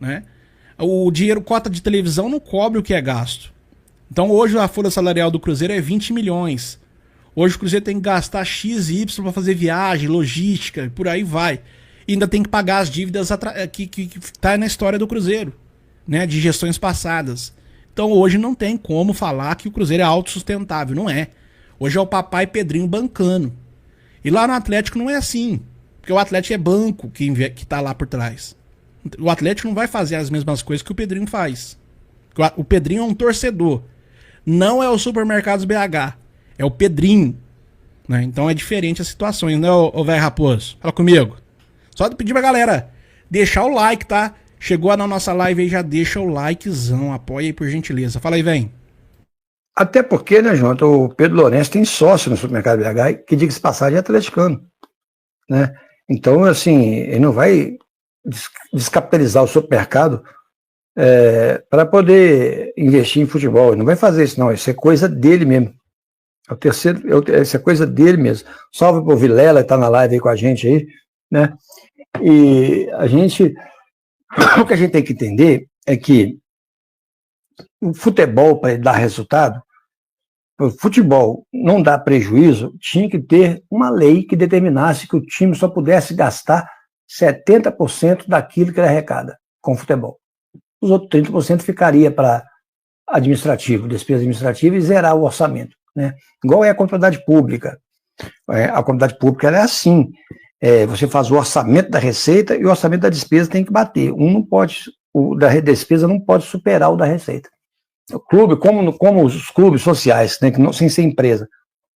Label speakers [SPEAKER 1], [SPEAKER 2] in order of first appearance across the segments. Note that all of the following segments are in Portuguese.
[SPEAKER 1] né? O dinheiro, cota de televisão, não cobre o que é gasto. Então hoje a folha salarial do Cruzeiro é 20 milhões. Hoje o Cruzeiro tem que gastar X e Y para fazer viagem, logística, e por aí vai. E ainda tem que pagar as dívidas que tá na história do Cruzeiro, né? De gestões passadas. Então hoje não tem como falar que o Cruzeiro é autossustentável, não é. Hoje é o papai Pedrinho bancando. E lá no Atlético não é assim. Porque o Atlético é banco que tá lá por trás. O Atlético não vai fazer as mesmas coisas que o Pedrinho faz. O Pedrinho é um torcedor. Não é o Supermercados BH. É o Pedrinho. Né? Então é diferente as situações, né, ô velho Raposo? Fala comigo. Só pedir pra galera deixar o like, tá? Chegou na nossa live aí, já deixa o likezão. Apoia aí por gentileza. Fala aí, vem.
[SPEAKER 2] Até porque, né, Jonathan, o Pedro Lourenço tem sócio no Supermercado BH, que diga-se passagem é atleticano, né? Então, assim, ele não vai descapitalizar o supermercado para poder investir em futebol. Ele não vai fazer isso, não. Isso é coisa dele mesmo. É o terceiro, isso é coisa dele mesmo. Salve pro Vilela, que tá na live aí com a gente aí, né? E o que a gente tem que entender é que o futebol, para ele dar resultado, o futebol não dá prejuízo, tinha que ter uma lei que determinasse que o time só pudesse gastar 70% daquilo que ele arrecada com o futebol. Os outros 30% ficaria para administrativo, despesa administrativa e zerar o orçamento, né? Igual é a contabilidade pública. A contabilidade pública ela é assim, você faz o orçamento da receita e o orçamento da despesa tem que bater. O da despesa não pode superar o da receita. O clube, como os clubes sociais, né, que não, sem ser empresa,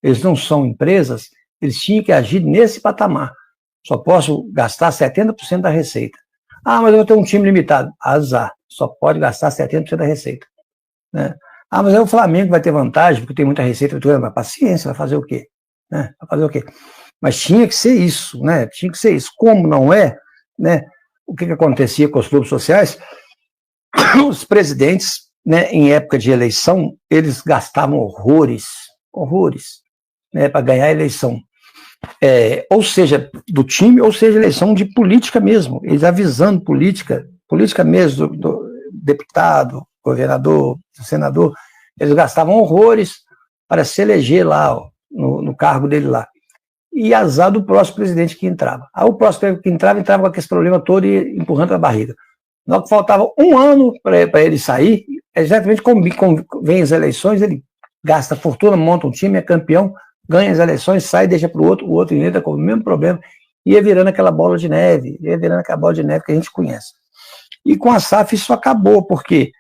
[SPEAKER 2] eles não são empresas, eles tinham que agir nesse patamar. Só posso gastar 70% da receita. Ah, mas eu vou ter um time limitado. Azar, só pode gastar 70% da receita. Né? Ah, mas aí o Flamengo vai ter vantagem, porque tem muita receita. Mas paciência, vai fazer o quê? Né? Vai fazer o quê? Mas tinha que ser isso, né? Tinha que ser isso. Como não é, né? O que acontecia com os clubes sociais? Os presidentes, né, em época de eleição, eles gastavam horrores, né, para ganhar a eleição. Ou seja, do time, ou seja, eleição de política mesmo. Eles avisando política mesmo, do deputado, governador, senador, eles gastavam horrores para se eleger lá, ó, no cargo dele lá. E azar do próximo presidente que entrava. Aí o próximo que entrava com aquele problema todo e empurrando a barriga. Na hora que faltava um ano para ele sair, exatamente como vem as eleições, ele gasta fortuna, monta um time, é campeão, ganha as eleições, sai, deixa para o outro entra com o mesmo problema, e ia virando aquela bola de neve, que a gente conhece. E com a SAF isso acabou, por quê?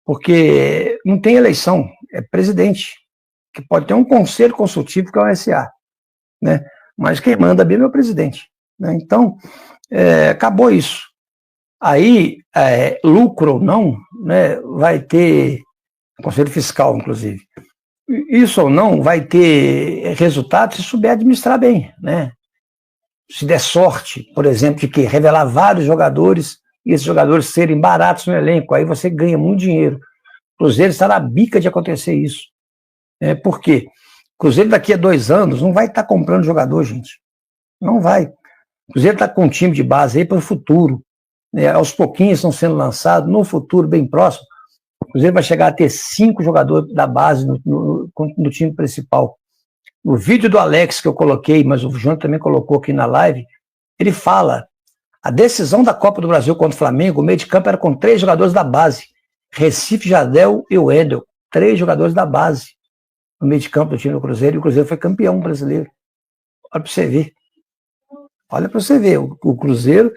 [SPEAKER 2] Porque não tem eleição, é presidente, que pode ter um conselho consultivo que é o SA, né? Mas quem manda bem é o presidente, né? Então, acabou isso. Aí, lucro ou não, né, vai ter conselho fiscal, inclusive. Isso ou não vai ter resultado se souber administrar bem, né? Se der sorte, por exemplo, de que revelar vários jogadores e esses jogadores serem baratos no elenco, aí você ganha muito dinheiro. O Cruzeiro está na bica de acontecer isso. Por quê? O Cruzeiro daqui a 2 anos não vai estar comprando jogador, gente. Não vai. O Cruzeiro está com um time de base aí para o futuro. Aos pouquinhos estão sendo lançados, no futuro bem próximo, o Cruzeiro vai chegar a ter 5 jogadores da base no time principal. No vídeo do Alex que eu coloquei, mas o João também colocou aqui na live, ele fala, a decisão da Copa do Brasil contra o Flamengo, o meio de campo era com 3 jogadores da base, Recife, Jardel e Wendel, 3 jogadores da base no meio de campo do time do Cruzeiro, e o Cruzeiro foi campeão brasileiro. Olha para você ver. O Cruzeiro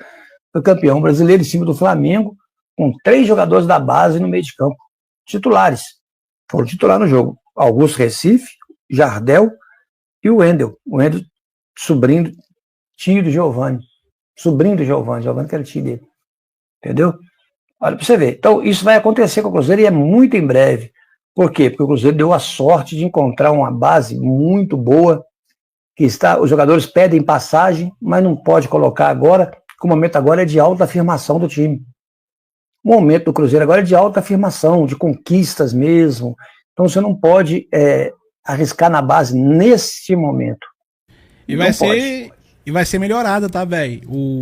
[SPEAKER 2] foi campeão brasileiro em cima do Flamengo, com 3 jogadores da base no meio de campo, titulares. Foram titular no jogo. Augusto Recife, Jardel e o Wendel. O Wendel, tio do Giovani. Sobrinho do Giovani que era tio dele. Entendeu? Olha pra você ver. Então, isso vai acontecer com o Cruzeiro e é muito em breve. Por quê? Porque o Cruzeiro deu a sorte de encontrar uma base muito boa, os jogadores pedem passagem, mas não pode colocar agora, porque o momento agora é de alta afirmação do time. O momento do Cruzeiro agora é de alta afirmação, de conquistas mesmo. Então você não pode arriscar na base neste momento.
[SPEAKER 1] E vai ser melhorada, tá, velho? O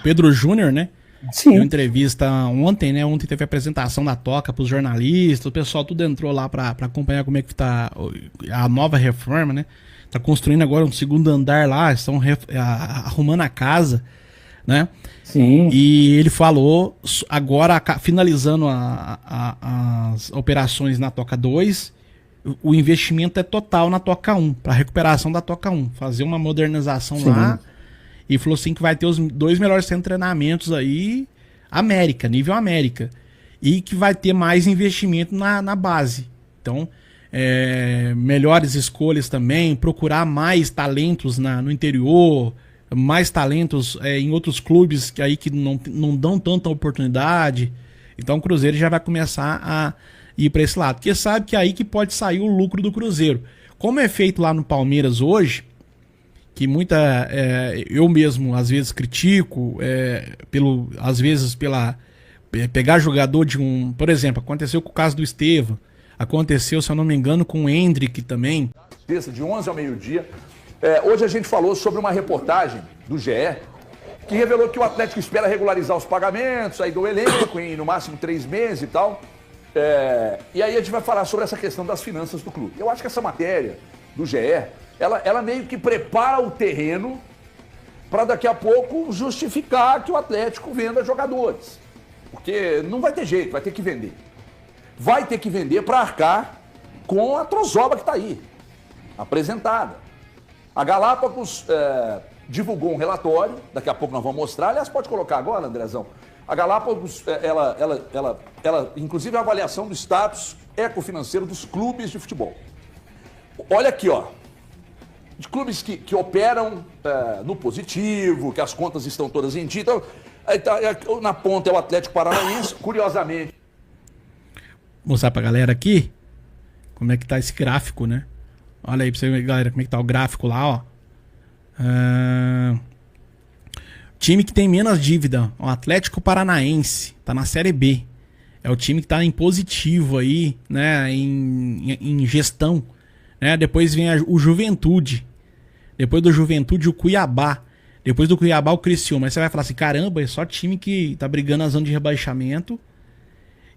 [SPEAKER 1] Pedro Júnior, né?
[SPEAKER 2] Sim.
[SPEAKER 1] Deu entrevista ontem, né? Ontem teve a apresentação da Toca para os jornalistas, o pessoal tudo entrou lá para acompanhar como é que tá a nova reforma, né? Tá construindo agora um segundo andar lá, estão arrumando a casa, né?
[SPEAKER 2] Sim.
[SPEAKER 1] E ele falou, agora finalizando as operações na Toca 2, o investimento é total na Toca 1, para recuperação da Toca 1, fazer uma modernização
[SPEAKER 2] Sim.
[SPEAKER 1] lá. E falou assim que vai ter os 2 melhores centros de treinamentos aí, América, nível América. E que vai ter mais investimento na base. Então, melhores escolhas também, procurar mais talentos no interior, mais talentos em outros clubes que não dão tanta oportunidade. Então o Cruzeiro já vai começar a ir para esse lado. Porque sabe que é aí que pode sair o lucro do Cruzeiro. Como é feito lá no Palmeiras hoje, que eu mesmo às vezes critico, às vezes pegar jogador de um... Por exemplo, aconteceu com o caso do Estevão, aconteceu, se eu não me engano, com o Hendrick também.
[SPEAKER 3] Terça, de 11 ao meio-dia. Hoje a gente falou sobre uma reportagem do GE, que revelou que o Atlético espera regularizar os pagamentos aí do elenco em no máximo 3 meses e tal. E aí a gente vai falar sobre essa questão das finanças do clube. Eu acho que essa matéria do GE, ela meio que prepara o terreno para daqui a pouco justificar que o Atlético venda jogadores. Porque não vai ter jeito, vai ter que vender. Vai ter que vender para arcar com a trozoba que está aí, apresentada. A Galápagos divulgou um relatório, daqui a pouco nós vamos mostrar. Aliás, pode colocar agora, Andrezão. A Galápagos, ela inclusive a avaliação do status ecofinanceiro dos clubes de futebol. Olha aqui, ó. De clubes que operam no positivo, que as contas estão todas em dia. Então, na ponta é o Atlético Paranaense, curiosamente.
[SPEAKER 1] Vou mostrar pra galera aqui como é que tá esse gráfico, né? Olha aí pra você ver, galera, como é que tá o gráfico lá, ó. Time que tem menos dívida, o Atlético Paranaense, tá na Série B. É o time que tá em positivo aí, né? Em gestão. Né? Depois vem o Juventude. Depois do Juventude, o Cuiabá. Depois do Cuiabá, o Criciúma. Aí você vai falar assim, caramba, é só time que tá brigando na zona de rebaixamento.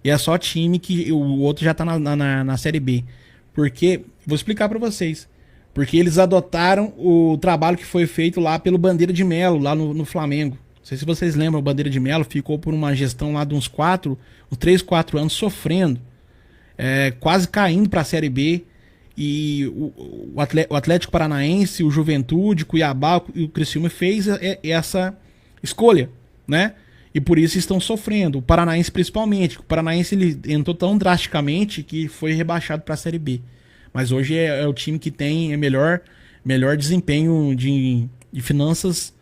[SPEAKER 1] E é só time que o outro já tá na Série B. Porque, vou explicar pra vocês. Porque eles adotaram o trabalho que foi feito lá pelo Bandeira de Melo, lá no Flamengo. Não sei se vocês lembram, o Bandeira de Melo ficou por uma gestão lá de uns 3, 4 anos sofrendo. Quase caindo pra Série B. E o Atlético Paranaense, o Juventude, Cuiabá e o Criciúma fez essa escolha, né? E por isso estão sofrendo. O Paranaense principalmente. O Paranaense ele entrou tão drasticamente que foi rebaixado para a Série B. Mas hoje é o time que tem melhor desempenho de finanças,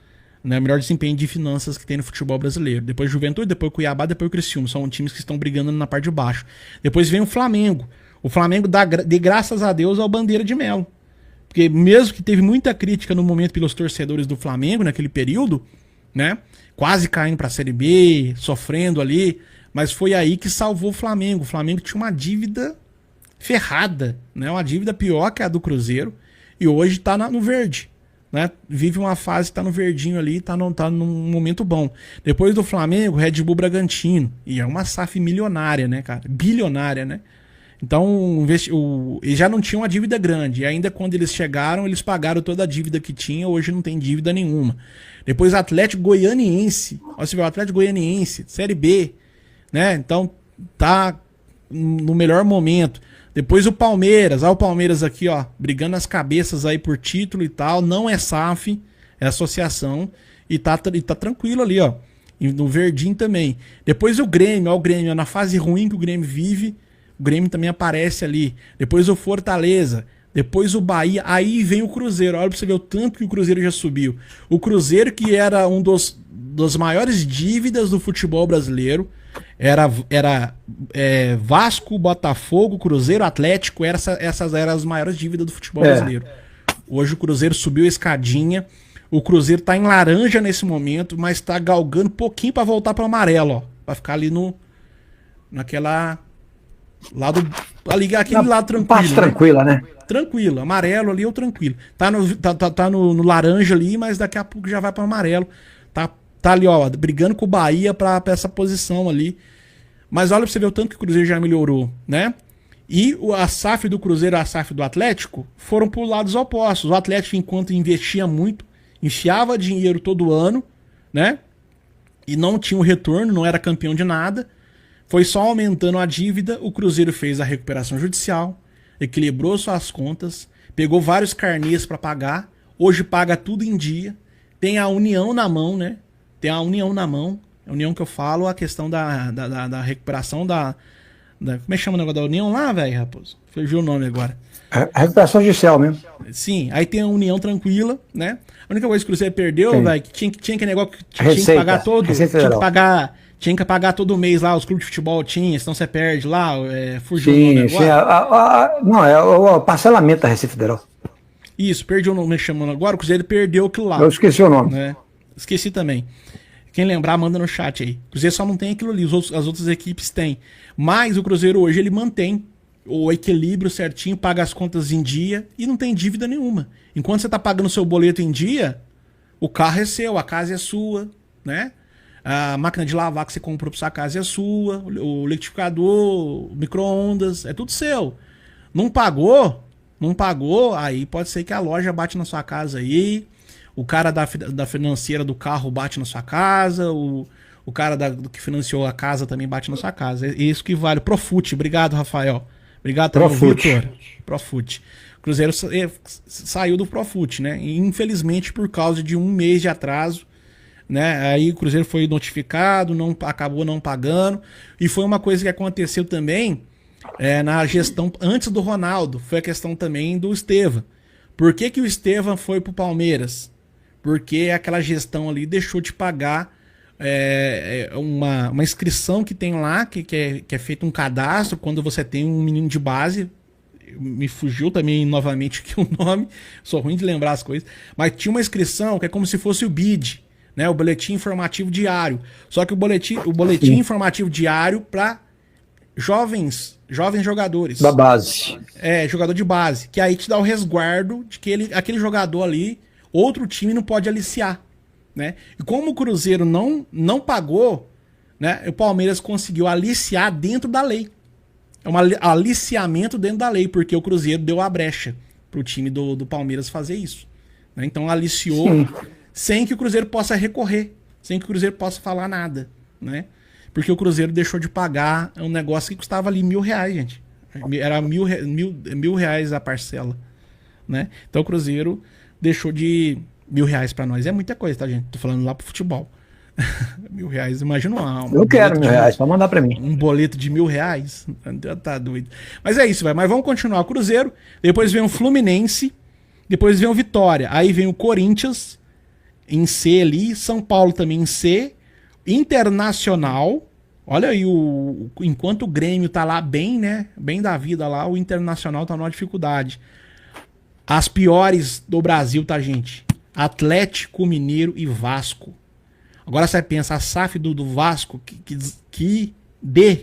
[SPEAKER 1] né? Melhor desempenho de finanças que tem no futebol brasileiro. Depois o Juventude, depois o Cuiabá, depois o Criciúma. São times que estão brigando na parte de baixo. Depois vem o Flamengo. O Flamengo dá de graças a Deus ao Bandeira de Melo. Porque mesmo que teve muita crítica no momento pelos torcedores do Flamengo naquele período, né? Quase caindo para a Série B, sofrendo ali, mas foi aí que salvou o Flamengo. O Flamengo tinha uma dívida ferrada, né? Uma dívida pior que a do Cruzeiro, e hoje tá no verde, né? Vive uma fase, tá no verdinho ali, tá num momento bom. Depois do Flamengo, Red Bull Bragantino, e é uma SAF milionária, né, cara? Bilionária, né? Então, eles já não tinham uma dívida grande. E ainda quando eles chegaram, eles pagaram toda a dívida que tinha. Hoje não tem dívida nenhuma. Depois Atlético Goianiense. Olha, você vê o Atlético Goianiense, Série B. Né? Então, tá no melhor momento. Depois o Palmeiras. Olha o Palmeiras aqui, ó. Brigando as cabeças aí por título e tal. Não é SAF, é associação. E tá tranquilo ali, ó. E no verdinho também. Depois o Grêmio. Olha o Grêmio. Na fase ruim que o Grêmio vive. O Grêmio também aparece ali. Depois o Fortaleza. Depois o Bahia. Aí vem o Cruzeiro. Olha pra você ver o tanto que o Cruzeiro já subiu. O Cruzeiro, que era um dos maiores dívidas do futebol brasileiro. Era Vasco, Botafogo, Cruzeiro, Atlético. Essas eram as maiores dívidas do futebol brasileiro. Hoje o Cruzeiro subiu a escadinha. O Cruzeiro tá em laranja nesse momento, mas tá galgando pouquinho pra voltar pro amarelo, ó. Pra ficar ali naquela... aquele lado tranquilo.
[SPEAKER 2] Parte tranquila, né?
[SPEAKER 1] Tranquilo, amarelo ali ou tranquilo. Tá no laranja ali, mas daqui a pouco já vai para amarelo. Tá Tá ali, ó, brigando com o Bahia pra essa posição ali. Mas olha pra você ver o tanto que o Cruzeiro já melhorou, né? E a SAF do Cruzeiro e a SAF do Atlético foram por lados opostos. O Atlético, enquanto investia muito, enfiava dinheiro todo ano, né? E não tinha um retorno, não era campeão de nada. Foi só aumentando a dívida. O Cruzeiro fez a recuperação judicial, equilibrou suas contas, pegou vários carnês para pagar. Hoje paga tudo em dia. Tem a união na mão, né? Tem a união na mão. A união que eu falo, a questão da recuperação como é que chama o negócio da união lá, velho, Raposo? Fugiu o nome agora.
[SPEAKER 2] A recuperação judicial mesmo.
[SPEAKER 1] Sim, aí tem a união tranquila, né? A única coisa que o Cruzeiro perdeu, velho, que tinha que negócio que tinha que pagar todo. Tinha que pagar todo mês lá, os clubes de futebol tinha, senão você perde lá, fugiu o nome agora.
[SPEAKER 2] Não, é o parcelamento da Receita Federal.
[SPEAKER 1] Isso, perdi o nome chamando agora, o Cruzeiro perdeu aquilo lá.
[SPEAKER 2] Eu esqueci o nome.
[SPEAKER 1] Né? Esqueci também. Quem lembrar, manda no chat aí. O Cruzeiro só não tem aquilo ali, as outras equipes têm. Mas o Cruzeiro hoje, ele mantém o equilíbrio certinho, paga as contas em dia e não tem dívida nenhuma. Enquanto você tá pagando seu boleto em dia, o carro é seu, a casa é sua, né? A máquina de lavar que você comprou pra sua casa é sua, o liquidificador, o micro-ondas, é tudo seu. Não pagou, aí pode ser que a loja bate na sua casa aí, o cara da financeira do carro bate na sua casa, o cara que financiou a casa também bate na sua casa. É isso que vale. Profute, obrigado, Rafael. Obrigado também, Vitor. Profute. O Cruzeiro saiu do Profute, né? E, infelizmente, por causa de um mês de atraso, né? Aí o Cruzeiro foi notificado, acabou não pagando. E foi uma coisa que aconteceu também na gestão antes do Ronaldo. Foi a questão também do Estevam. Por que o Estevam foi pro Palmeiras? Porque aquela gestão ali deixou de pagar uma inscrição que tem lá, que é feito um cadastro quando você tem um menino de base. Me fugiu também novamente aqui o nome, sou ruim de lembrar as coisas, mas tinha uma inscrição que é como se fosse o BID, né, o Boletim Informativo Diário. Só que o boletim informativo diário para jovens jogadores.
[SPEAKER 2] Da base.
[SPEAKER 1] Jogador de base, que aí te dá o resguardo de que aquele jogador ali, outro time não pode aliciar. Né? E como o Cruzeiro não pagou, né, o Palmeiras conseguiu aliciar dentro da lei. É um aliciamento dentro da lei, porque o Cruzeiro deu a brecha pro time do Palmeiras fazer isso. Né? Então aliciou sem que o Cruzeiro possa recorrer, sem que o Cruzeiro possa falar nada. Né? Porque o Cruzeiro deixou de pagar um negócio que custava ali R$1.000, gente. Era R$1.000 a parcela. Né? Então o Cruzeiro deixou de... R$1.000 pra nós é muita coisa, tá, gente? Tô falando lá pro futebol. R$1.000, imagina
[SPEAKER 2] eu quero R$1.000, pra mandar pra mim.
[SPEAKER 1] Um boleto de R$1.000. Tá doido. Mas é isso, vai. Mas vamos continuar. O Cruzeiro, depois vem o Fluminense, depois vem o Vitória. Aí vem o Corinthians, em C ali, São Paulo também em C, Internacional. Olha aí, enquanto o Grêmio tá lá bem, né? Bem da vida lá, o Internacional tá numa dificuldade. As piores do Brasil, tá, gente? Atlético Mineiro e Vasco. Agora você pensa, a SAF do Vasco,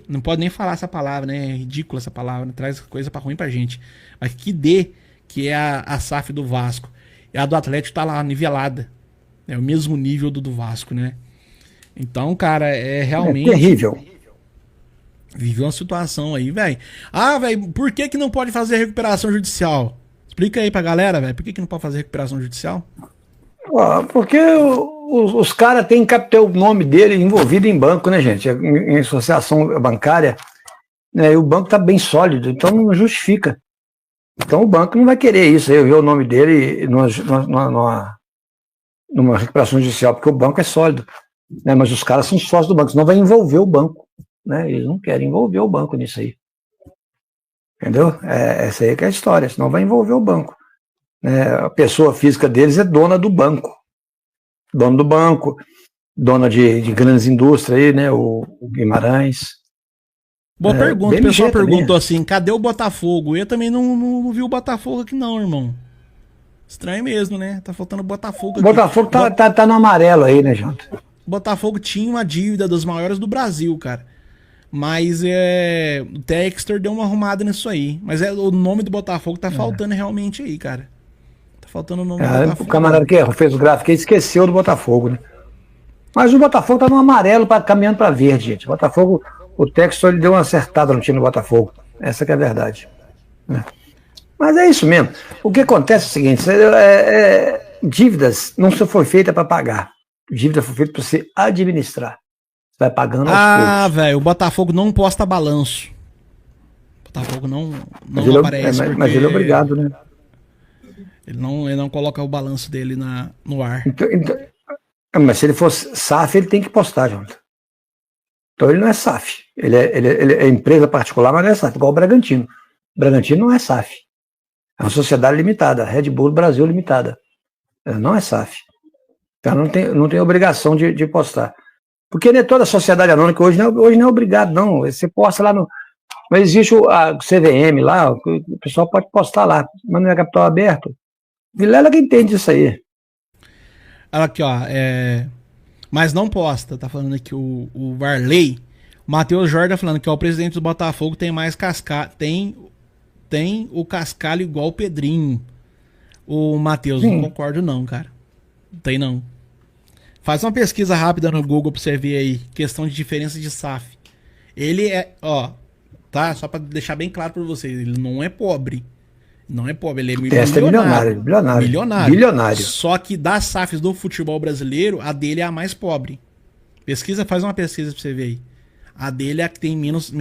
[SPEAKER 1] não pode nem falar essa palavra, né? É ridícula essa palavra, né? Traz coisa ruim pra gente. Mas que é a SAF do Vasco. E a do Atlético tá lá, nivelada. É o mesmo nível do Vasco, né? Então, cara, é realmente...
[SPEAKER 2] É terrível.
[SPEAKER 1] Viveu uma situação aí, velho. Ah, velho, por que não pode fazer recuperação judicial? Explica aí pra galera, velho. Por que não pode fazer recuperação judicial?
[SPEAKER 2] Porque os caras têm que ter o nome dele envolvido em banco, né, gente? Em associação bancária. Né, e o banco tá bem sólido, então não justifica. Então o banco não vai querer isso, aí, ver o nome dele numa recuperação judicial, porque o banco é sólido. Né, mas os caras são sócios do banco, senão vai envolver o banco. Né, eles não querem envolver o banco nisso aí. Entendeu? Essa aí que é a história, senão vai envolver o banco. A pessoa física deles é dona do banco. Dono do banco, dona de grandes indústrias aí, né? O Guimarães.
[SPEAKER 1] Boa pergunta, o pessoal perguntou assim, cadê o Botafogo? Eu também não vi o Botafogo aqui não, irmão. Estranho mesmo, né? Tá faltando o Botafogo aqui.
[SPEAKER 2] O Botafogo tá no amarelo aí, né, Jota?
[SPEAKER 1] Botafogo tinha uma dívida das maiores do Brasil, cara. Mas o Textor deu uma arrumada nisso aí. Mas o nome do Botafogo tá faltando realmente aí, cara. Tá faltando o nome do Botafogo.
[SPEAKER 2] O camarada que fez o gráfico aí esqueceu do Botafogo, né? Mas o Botafogo tá no amarelo caminhando para verde, gente. O Botafogo, o Textor, ele deu uma acertada no time do Botafogo. Essa que é a verdade. Né? Mas é isso mesmo. O que acontece é o seguinte, dívidas não foi feita para pagar. Dívida foi feita para você administrar. Você vai pagando aos poucos.
[SPEAKER 1] Velho, o Botafogo não posta balanço. O Botafogo não aparece.
[SPEAKER 2] Mas ele é obrigado, né?
[SPEAKER 1] Ele não coloca o balanço dele no ar.
[SPEAKER 2] Mas se ele fosse SAF, ele tem que postar, Jonathan. Então ele não é SAF. Ele é empresa particular, mas não é SAF, igual o Bragantino. O Bragantino não é SAF. É uma sociedade limitada, Red Bull Brasil Limitada. Não é SAF. Então não tem obrigação de postar. Porque não é toda a sociedade anônima que hoje não é obrigado, não. Você posta lá no. Mas existe a CVM lá, o pessoal pode postar lá, mas não é capital aberto. Vilela que entende isso aí.
[SPEAKER 1] Aqui, ó. Mas não posta. Tá falando aqui o Varley. O Matheus Jordan falando que o presidente do Botafogo tem mais cascalho. Tem o cascalho igual o Pedrinho. O Matheus, não concordo não, cara. Não tem não. Faz uma pesquisa rápida no Google pra você ver aí. Questão de diferença de SAF. Ele tá? Só pra deixar bem claro pra vocês. Ele não é pobre. Não é pobre, ele é bilionário. Só que das SAFs do futebol brasileiro, a dele é a mais pobre. Faz uma pesquisa pra você ver aí. A dele é a que tem menos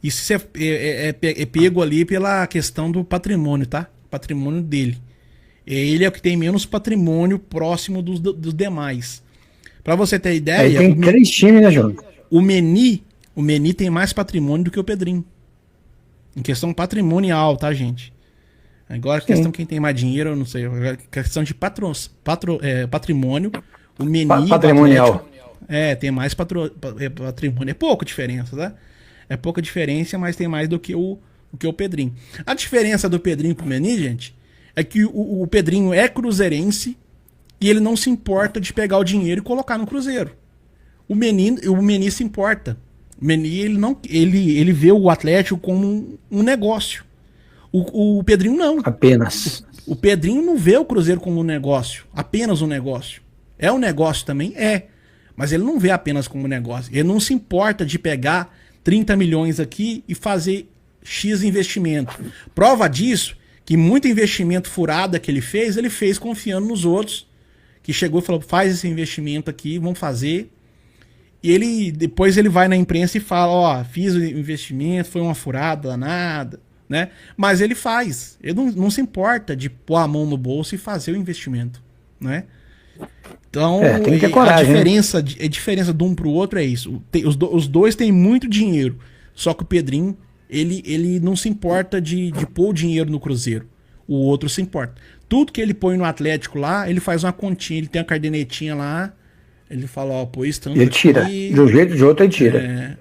[SPEAKER 1] isso é pego ali pela questão do patrimônio, tá? Patrimônio dele. Ele é o que tem menos patrimônio próximo dos demais. Pra você ter ideia...
[SPEAKER 2] Aí tem 3 times, né, João?
[SPEAKER 1] O Meni tem mais patrimônio do que o Pedrinho. Em questão patrimonial, tá, gente? Agora, questão quem tem mais dinheiro, eu não sei. Questão de patrimônio, o Meni...
[SPEAKER 2] Patrimonial.
[SPEAKER 1] Tem mais patrimônio. É pouca diferença, tá? É pouca diferença, mas tem mais do que o Pedrinho. A diferença do Pedrinho pro Meni, gente, é que o Pedrinho é cruzeirense e ele não se importa de pegar o dinheiro e colocar no Cruzeiro. O Meni se importa. O Meni, ele vê o Atlético como um negócio. O Pedrinho não.
[SPEAKER 2] Apenas.
[SPEAKER 1] O Pedrinho não vê o Cruzeiro como um negócio. Apenas um negócio. É um negócio também? É. Mas ele não vê apenas como um negócio. Ele não se importa de pegar 30 milhões aqui e fazer X investimento. Prova disso, que muito investimento furada que ele fez confiando nos outros, que chegou e falou, faz esse investimento aqui, vamos fazer. E depois ele vai na imprensa e fala, fiz o investimento, foi uma furada danada, né? Mas ele faz. Ele não se importa de pôr a mão no bolso e fazer o investimento, né? Então,
[SPEAKER 2] tem que ter coragem,
[SPEAKER 1] a diferença de um pro outro é isso. Os dois têm muito dinheiro, só que o Pedrinho, ele não se importa de pôr o dinheiro no Cruzeiro. O outro se importa. Tudo que ele põe no Atlético lá, ele faz uma continha, ele tem a cardenetinha lá, ele fala, pois tanto.
[SPEAKER 2] Ele tira. De um jeito ou de outro ele tira.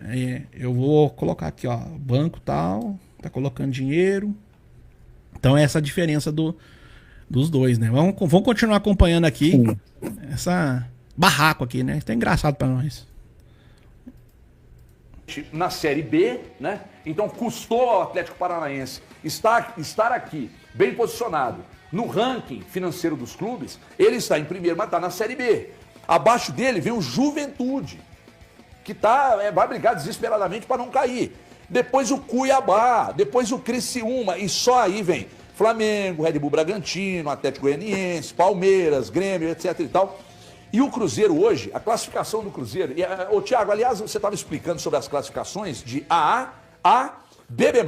[SPEAKER 1] Eu vou colocar aqui, banco tal, tá colocando dinheiro. Então essa é a diferença dos dois, né? Vamos continuar acompanhando aqui. Sim. Essa barraco aqui, né? Isso é engraçado pra nós.
[SPEAKER 3] Na Série B, né? Então custou ao Atlético Paranaense estar aqui, bem posicionado. No ranking financeiro dos clubes, ele está em primeiro, mas está na Série B. Abaixo dele vem o Juventude, que vai brigar desesperadamente para não cair. Depois o Cuiabá, depois o Criciúma, e só aí vem Flamengo, Red Bull Bragantino, Atlético Goianiense, Palmeiras, Grêmio, etc e tal. E o Cruzeiro hoje, a classificação do Cruzeiro... Thiago, aliás, você estava explicando sobre as classificações de AA, A, BB+...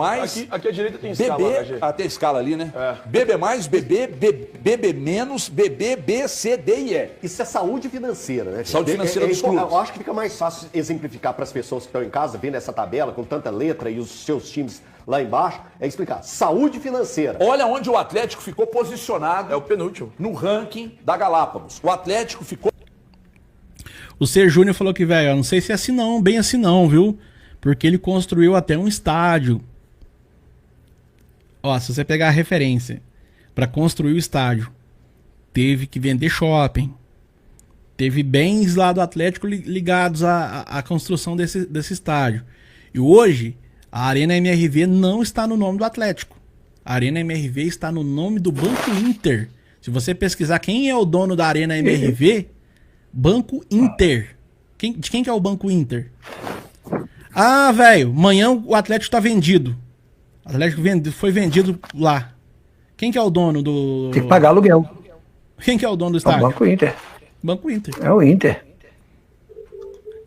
[SPEAKER 4] Aqui à direita tem escala,
[SPEAKER 3] BB, tem escala ali, né? BB+, BB, BB-, BB, B, C, D e E.
[SPEAKER 4] Isso é saúde financeira, né?
[SPEAKER 3] Saúde financeira dos clubes.
[SPEAKER 4] Eu acho que fica mais fácil exemplificar para as pessoas que estão em casa, vendo essa tabela com tanta letra e os seus times lá embaixo, é explicar. Saúde financeira.
[SPEAKER 3] Olha onde o Atlético ficou posicionado.
[SPEAKER 4] É o penúltimo.
[SPEAKER 3] No ranking da Galápagos. O Atlético ficou...
[SPEAKER 1] O Ser Júnior falou que, velho, eu não sei se é assim não, bem assim não, viu? Porque ele construiu até um estádio. Se você pegar a referência, para construir o estádio, teve que vender shopping. Teve bens lá do Atlético ligados à construção desse estádio. E hoje, a Arena MRV não está no nome do Atlético. A Arena MRV está no nome do Banco Inter. Se você pesquisar quem é o dono da Arena MRV, Banco Inter. De quem que é o Banco Inter? Ah, velho, amanhã o Atlético tá vendido. O Atlético foi vendido lá. Quem que é o dono do...
[SPEAKER 2] Tem que pagar aluguel.
[SPEAKER 1] Quem que é o dono do
[SPEAKER 2] É o
[SPEAKER 1] estádio?
[SPEAKER 2] Banco Inter.
[SPEAKER 1] Banco Inter.
[SPEAKER 2] É o Inter.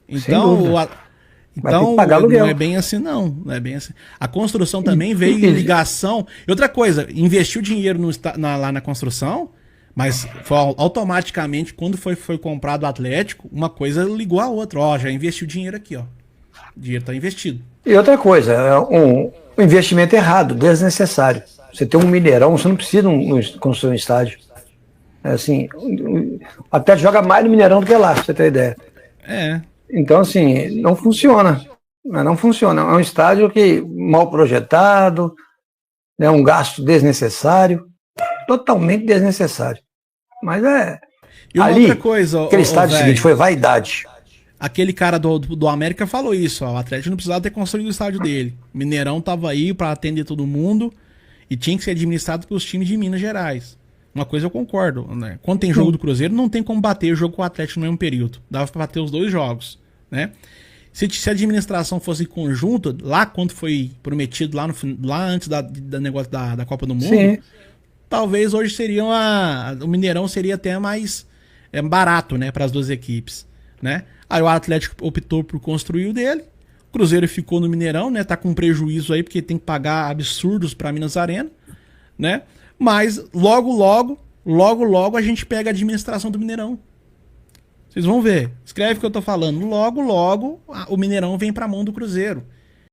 [SPEAKER 1] Então,
[SPEAKER 2] Vai ter
[SPEAKER 1] então
[SPEAKER 2] que pagar aluguel.
[SPEAKER 1] não é bem assim, não. Não é bem assim. A construção também veio em ligação. E outra coisa, investiu dinheiro lá na construção, mas foi automaticamente, quando foi comprado o Atlético, uma coisa ligou a outra. Ó, já investiu dinheiro aqui, ó. O dinheiro tá investido.
[SPEAKER 2] E outra coisa, é um investimento errado, desnecessário. Você tem um Mineirão, você não precisa construir um estádio. É assim, até joga mais no Mineirão do que lá, pra você ter ideia.
[SPEAKER 1] É.
[SPEAKER 2] Então, assim, não funciona. Não funciona. É um estádio que mal projetado, né, um gasto desnecessário, totalmente desnecessário. Mas
[SPEAKER 1] E uma
[SPEAKER 2] ali,
[SPEAKER 1] outra coisa,
[SPEAKER 2] aquele estádio seguinte foi vaidade.
[SPEAKER 1] Aquele cara do América falou isso, ó. O Atlético não precisava ter construído o estádio dele. O Mineirão tava aí pra atender todo mundo e tinha que ser administrado pelos times de Minas Gerais. Uma coisa eu concordo, né? Quando tem jogo do Cruzeiro, não tem como bater o jogo com o Atlético no mesmo período. Dava pra bater os dois jogos, né? Se a administração fosse em conjunto, lá quando foi prometido, lá antes da negócio da Copa do Mundo,
[SPEAKER 2] Sim.
[SPEAKER 1] talvez hoje o Mineirão seria até mais barato, né, para as duas equipes, né? Aí o Atlético optou por construir o dele, o Cruzeiro ficou no Mineirão, né? Tá com prejuízo aí porque tem que pagar absurdos para Minas Arena, né? Mas logo a gente pega a administração do Mineirão. Vocês vão ver. Escreve o que eu tô falando. Logo o Mineirão vem pra mão do Cruzeiro.